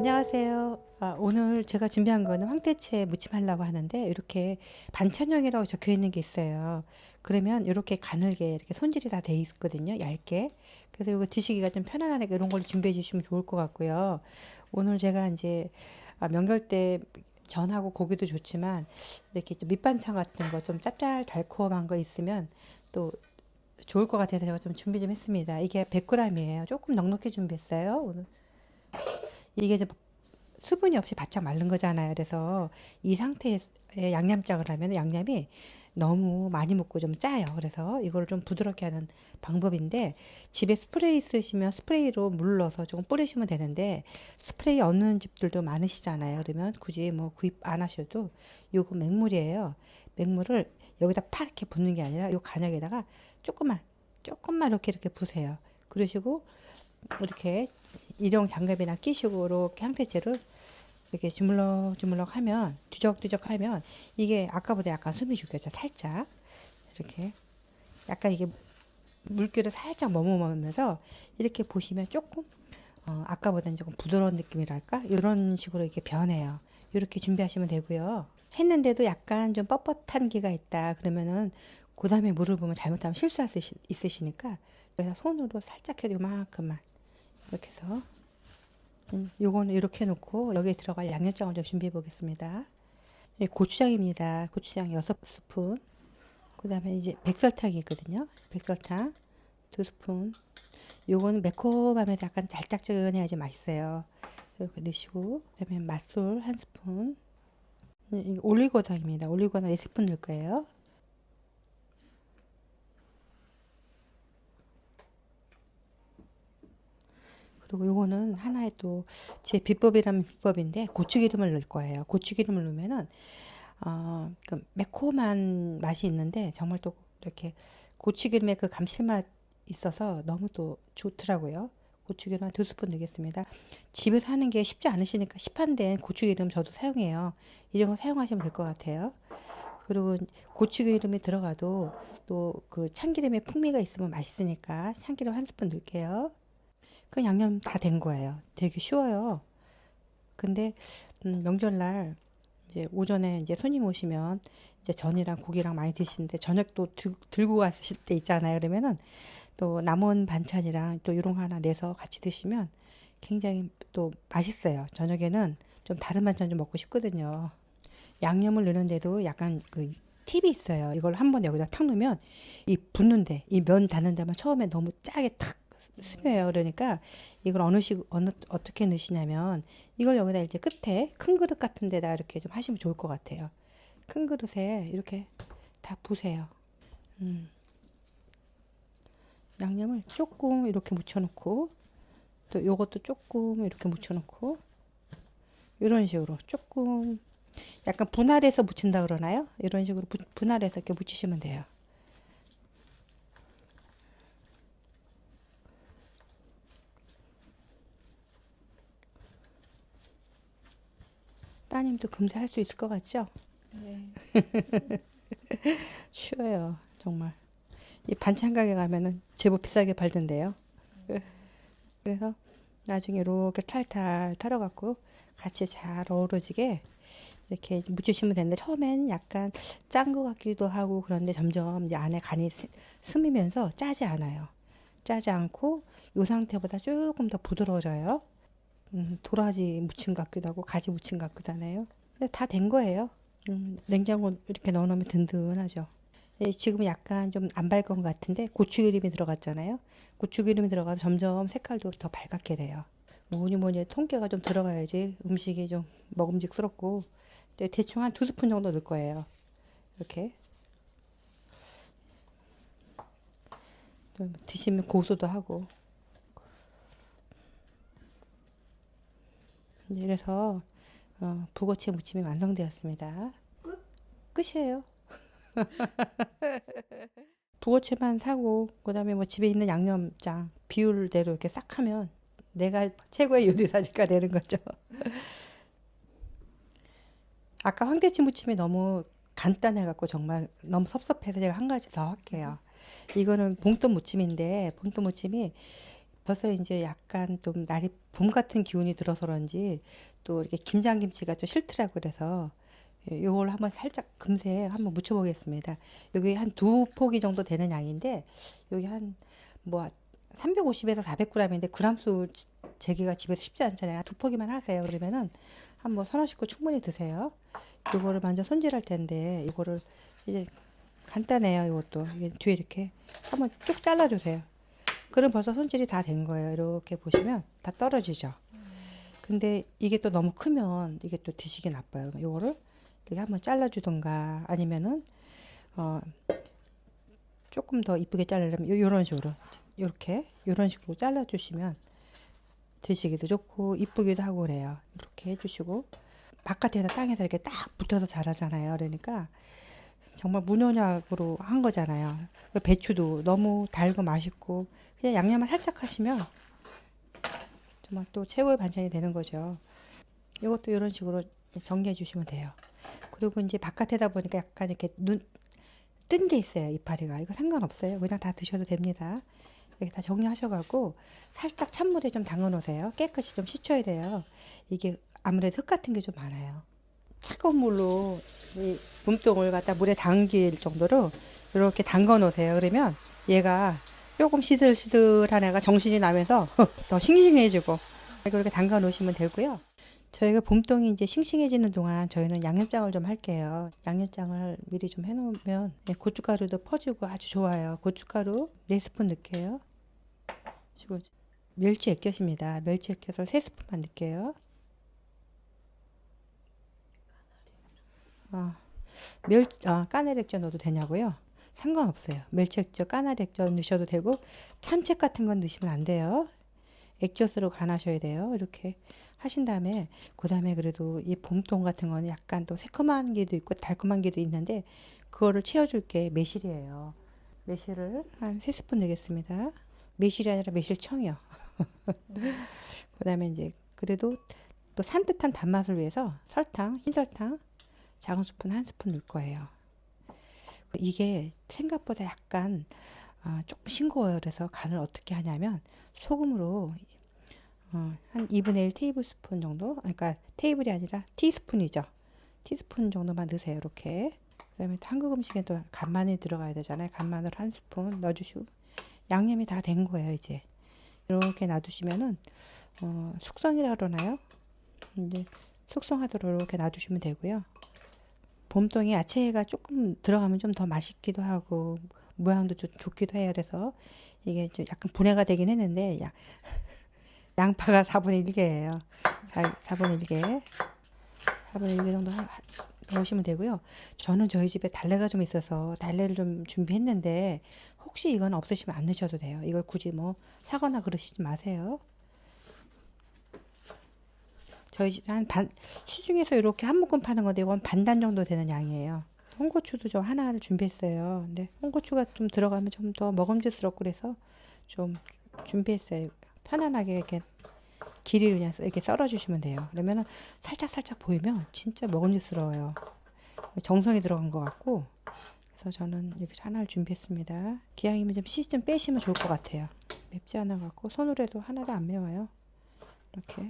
안녕하세요. 오늘 제가 준비한 거는 황태채 무침 하려고 하는데 이렇게 반찬용이라고 적혀 있는 게 있어요. 그러면 이렇게 가늘게 이렇게 손질이 다 돼 있거든요. 얇게. 그래서 이거 드시기가 좀 편안하게 이런 걸 준비해 주시면 좋을 것 같고요. 오늘 제가 이제 명절 때 전하고 고기도 좋지만 이렇게 좀 밑반찬 같은 거 좀 짭짤 달콤한 거 있으면 또 좋을 것 같아서 제가 좀 준비 좀 했습니다. 이게 100g이에요. 조금 넉넉히 준비했어요. 오늘 이게 이제 수분이 없이 바짝 마른 거잖아요. 그래서 이 상태에 양념장을 하면 양념이 너무 많이 묻고 좀 짜요. 그래서 이걸 좀 부드럽게 하는 방법인데 집에 스프레이 있으시면 스프레이로 물 넣어서 조금 뿌리시면 되는데 스프레이 없는 집들도 많으시잖아요. 그러면 굳이 뭐 구입 안 하셔도 요거 맹물이에요. 맹물을 여기다 파랗게 붓는 게 아니라 요 간역에다가 조금만 이렇게 부세요. 그러시고 이렇게 일용 장갑이나 끼시고 이렇게 황태채를 이렇게 주물럭주물럭 하면 뒤적뒤적 하면 이게 아까보다 약간 숨이 죽여져 살짝 이렇게 약간 이게 물기를 살짝 머무면서 이렇게 보시면 조금 아까보다는 조금 부드러운 느낌이랄까 이런 식으로 이렇게 변해요. 이렇게 준비하시면 되고요. 했는데도 약간 좀 뻣뻣한 기가 있다 그러면은 그 다음에 물을 보면 잘못하면 실수할 수 있으시니까 그래서 손으로 살짝 해도 요만큼만 이렇게 해서 요거는 이렇게 해놓고 여기에 들어갈 양념장을 좀 준비해 보겠습니다. 고추장입니다. 고추장 6스푼. 그 다음에 이제 백설탕이 있거든요. 백설탕 2스푼. 요거는 매콤하면서 약간 달짝지근해야지 맛있어요. 이렇게 넣으시고 그 다음에 맛술 1스푼. 올리고당입니다. 올리고당 4스푼 넣을 거예요. 그리고 요거는 하나의 또 제 비법이라면 비법인데 고추기름을 넣을 거예요. 고추기름을 넣으면은 그 매콤한 맛이 있는데 정말 또 이렇게 고추기름의 그 감칠맛 있어서 너무 또 좋더라고요. 고추기름 한 2스푼 넣겠습니다. 집에서 하는 게 쉽지 않으시니까 시판된 고추기름 저도 사용해요. 이런 거 사용하시면 될 것 같아요. 그리고 고추기름이 들어가도 또 그 참기름의 풍미가 있으면 맛있으니까 참기름 1스푼 넣을게요. 그 양념 다 된 거예요. 되게 쉬워요. 근데 명절날 이제 오전에 이제 손님 오시면 이제 전이랑 고기랑 많이 드시는데 저녁도 들고 가실 때 있잖아요. 그러면은 또 남은 반찬이랑 또 이런 거 하나 내서 같이 드시면 굉장히 또 맛있어요. 저녁에는 좀 다른 반찬 좀 먹고 싶거든요. 양념을 넣는데도 약간 그 팁이 있어요. 이걸 한번 여기다 탁 넣으면 이 붓는데 이 면 닿는 데만 처음에 너무 짜게 탁 스며요. 그러니까 이걸 어떻게 넣으시냐면 이걸 여기다 이제 끝에 큰 그릇 같은 데다 이렇게 좀 하시면 좋을 것 같아요. 큰 그릇에 이렇게 다 부세요. 음, 양념을 조금 이렇게 묻혀놓고 또 요것도 조금 이렇게 묻혀놓고 이런 식으로 조금 약간 분할해서 묻힌다 그러나요? 이런 식으로 분할해서 이렇게 묻히시면 돼요. 따님도 금세 할 수 있을 것 같죠? 네. 쉬워요, 정말. 이 반찬 가게 가면은 제법 비싸게 팔던데요. 그래서 나중에 이렇게 탈탈 털어갖고 같이 잘 어우러지게 이렇게 묻히시면 되는데 처음엔 약간 짠 것 같기도 하고 그런데 점점 이제 안에 간이 스미면서 짜지 않아요. 짜지 않고 이 상태보다 조금 더 부드러워져요. 도라지 무침 같기도 하고 가지 무침 같기도 하네요. 다 된 거예요. 냉장고 이렇게 넣어놓으면 든든하죠. 예, 지금 약간 좀 안 밝은 것 같은데 고추기름이 들어갔잖아요. 고추기름이 들어가서 점점 색깔도 더 밝게 돼요. 뭐니 뭐니 통깨가 좀 들어가야지 음식이 좀 먹음직스럽고 대충 한 2스푼 정도 넣을 거예요. 이렇게 좀 드시면 고소도 하고 이래서 북어채 무침이 완성되었습니다. 끝? 끝이에요. 북어채만 사고 그다음에 뭐 집에 있는 양념장 비율대로 이렇게 싹 하면 내가 최고의 요리사니까 되는 거죠. 아까 황태치 무침이 너무 간단해갖고 정말 너무 섭섭해서 제가 한 가지 더 할게요. 이거는 봉또 무침인데 봉또 무침이 벌써 이제 약간 좀 날이 봄 같은 기운이 들어서 그런지 또 이렇게 김장김치가 좀 싫더라고 그래서 요걸 한번 살짝 금세 한번 무쳐 보겠습니다. 여기 한 두 포기 정도 되는 양인데 여기 한 뭐 350에서 400g인데 그람수 재기가 집에서 쉽지 않잖아요. 두 포기만 하세요. 그러면은 한 뭐 서너 식구 충분히 드세요. 요거를 먼저 손질할 텐데 이거를 이제 간단해요. 이것도 이게 뒤에 이렇게 한번 쭉 잘라주세요. 그럼 벌써 손질이 다 된 거예요. 이렇게 보시면 다 떨어지죠. 근데 이게 또 너무 크면 이게 또 드시기 나빠요. 요거를 이렇게 한번 잘라주던가 아니면은 어 조금 더 이쁘게 자르려면 요런 식으로 요렇게 요런 식으로 잘라주시면 드시기도 좋고 이쁘기도 하고 그래요. 이렇게 해주시고 바깥에서 땅에서 이렇게 딱 붙어서 자라잖아요. 그러니까 정말 무농약으로 한 거잖아요. 배추도 너무 달고 맛있고 그냥 양념만 살짝 하시면 정말 또 최고의 반찬이 되는 거죠. 이것도 이런 식으로 정리해 주시면 돼요. 그리고 이제 바깥에다 보니까 약간 이렇게 뜬 게 있어요. 이파리가. 이거 상관없어요. 그냥 다 드셔도 됩니다. 이렇게 다 정리하셔가지고 살짝 찬물에 좀 담가 놓으세요. 깨끗이 좀 씻어야 돼요. 이게 아무래도 흙 같은 게 좀 많아요. 차가운 물로 이 몸통을 갖다 물에 담길 정도로 이렇게 담가 놓으세요. 그러면 얘가 조금 시들시들한 애가 정신이 나면서 더 싱싱해지고 이렇게 담가 놓으시면 되고요. 저희가 봄동이 이제 싱싱해지는 동안 저희는 양념장을 좀 할게요. 양념장을 미리 좀 해놓으면 고춧가루도 퍼주고 아주 좋아요. 고춧가루 4스푼 넣을게요. 그리고 멸치 액젓입니다. 멸치 액젓을 3스푼만 넣을게요. 까나리 액젓 넣어도 되냐고요? 상관없어요. 멸치 액젓, 까나리 액젓 넣으셔도 되고 참치 같은 건 넣으시면 안 돼요. 액젓으로 간하셔야 돼요. 이렇게 하신 다음에 그 다음에 그래도 이 봄동 같은 거는 약간 또 새콤한 게도 있고 달콤한 게도 있는데 그거를 채워줄 게 매실이에요. 매실을 한 3스푼 넣겠습니다. 매실이 아니라 매실청이요. 그 다음에 이제 그래도 또 산뜻한 단맛을 위해서 설탕, 흰설탕 작은 스푼 1스푼 넣을 거예요. 이게 생각보다 약간 조금 싱거워요. 그래서 간을 어떻게 하냐면 소금으로 한 2분의 1 테이블 스푼 정도, 그러니까 테이블이 아니라 티스푼이죠. 티스푼 정도만 넣으세요. 이렇게. 그다음에 한국 음식에 또 간마늘 들어가야 되잖아요. 간마늘 1스푼 넣어주시고 양념이 다 된 거예요. 이제 이렇게 놔두시면은 숙성이라 그러나요? 이제 숙성하도록 이렇게 놔두시면 되고요. 봄동에 야채가 조금 들어가면 좀 더 맛있기도 하고 모양도 좋기도 해요. 그래서 이게 좀 약간 분해가 되긴 했는데 양파가 4분의 1개예요. 4분의 1개. 4분의 1개 정도 넣으시면 되고요. 저는 저희 집에 달래가 좀 있어서 달래를 좀 준비했는데 혹시 이건 없으시면 안 넣으셔도 돼요. 이걸 굳이 뭐 사거나 그러시지 마세요. 저희 집 시중에서 이렇게 한 묶음 파는 건데 이건 반단 정도 되는 양이에요. 홍고추도 저 하나를 준비했어요. 근데 홍고추가 좀 들어가면 좀 더 먹음직스럽고 그래서 좀 준비했어요. 편안하게 이렇게 길이를 그냥 이렇게 썰어 주시면 돼요. 그러면은 살짝 보이면 진짜 먹음직스러워요. 정성이 들어간 것 같고 그래서 저는 이렇게 하나를 준비했습니다. 기왕이면 좀 씨 좀 빼시면 좋을 것 같아요. 맵지 않아 갖고 손으로 해도 하나도 안 매워요. 이렇게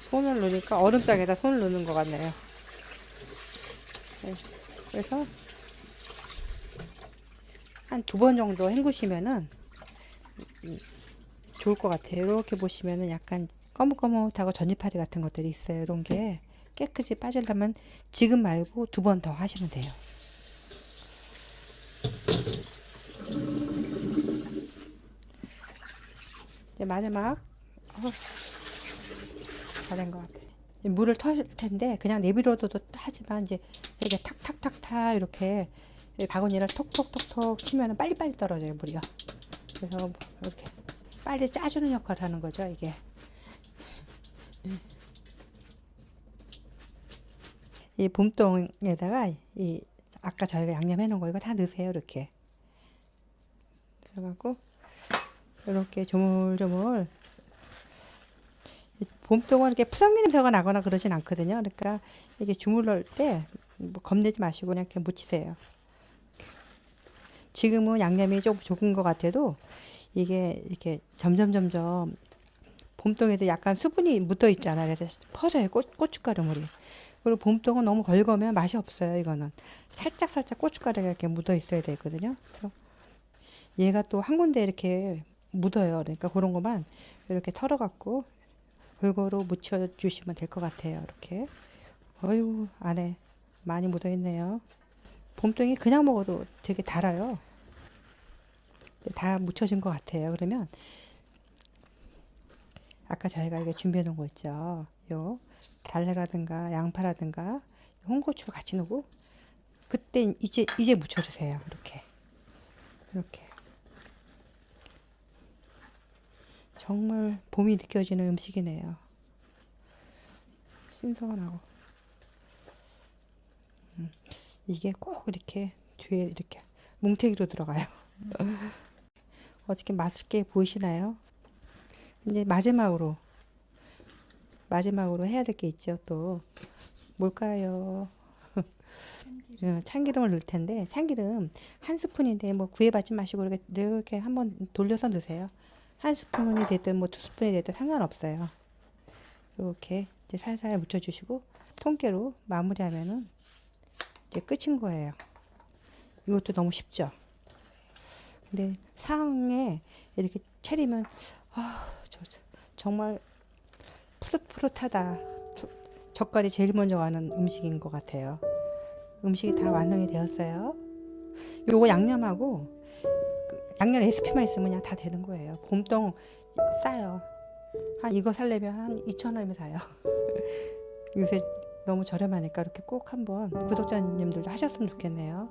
손을 넣으니까 얼음장에다 손을 넣는 것 같네요. 네, 그래서 한 2번 정도 헹구시면은 좋을 것 같아요. 이렇게 보시면은 약간 거뭇거뭇하고 전이파리 같은 것들이 있어요. 이런 게 깨끗이 빠지려면 지금 말고 2번 더 하시면 돼요. 이제 마지막 다 된 것 같아요. 물을 털 텐데 그냥 내비로도 하지만 이제 이렇게 탁탁탁탁 이렇게 바구니를 톡톡톡톡 치면은 빨리빨리 떨어져요 물이요. 그래서 이렇게 빨리 짜주는 역할을 하는 거죠 이게. 이 봄동에다가 이 아까 저희가 양념해 놓은 거 이거 다 넣으세요. 이렇게 들어가고 이렇게 조물조물. 봄동은 이렇게 푸석미 냄새가 나거나 그러진 않거든요. 그러니까 이게 주물러올 때 뭐 겁내지 마시고 그냥 이렇게 묻히세요. 지금은 양념이 조금 적은 것 같아도 이게 이렇게 점점 봄동에도 약간 수분이 묻어 있잖아. 그래서 퍼져요. 고춧가루 물이. 그리고 봄동은 너무 걸거면 맛이 없어요. 이거는 살짝 고춧가루가 이렇게 묻어 있어야 되거든요. 그래서 얘가 또 한 군데 이렇게 묻어요. 그러니까 그런 것만 이렇게 털어갖고 골고루 묻혀주시면 될 것 같아요. 이렇게. 어유 안에 많이 묻어 있네요. 봄동이 그냥 먹어도 되게 달아요. 다 묻혀진 것 같아요. 그러면 아까 저희가 이게 준비해 놓은 거 있죠. 요 달래라든가 양파라든가 홍고추 같이 넣고 그때 이제 묻혀주세요. 이렇게 정말 봄이 느껴지는 음식이네요. 신선하고 이게 꼭 이렇게 뒤에 이렇게 뭉태기로 들어가요. 어떻게 맛있게 보이시나요? 이제 마지막으로 해야 될 게 있죠. 또 뭘까요? 참기름을 넣을 텐데 참기름 한 스푼인데 뭐 구애받지 마시고 이렇게 한번 돌려서 넣으세요. 한 스푼이 됐든 뭐 두 스푼이 됐든 상관없어요. 이렇게 이제 살살 묻혀주시고 통깨로 마무리하면은 이제 끝인 거예요. 이것도 너무 쉽죠. 근데 상에 이렇게 차리면 정말 푸릇푸릇하다. 젓갈이 제일 먼저 가는 음식인 것 같아요. 음식이 다 완성이 되었어요. 요거 양념하고 양념 레시피만 있으면 그냥 다 되는 거예요. 봄동 싸요. 이거 살려면 한 2,000원이면 사요. 요새 너무 저렴하니까 이렇게 꼭 한번 구독자님들도 하셨으면 좋겠네요.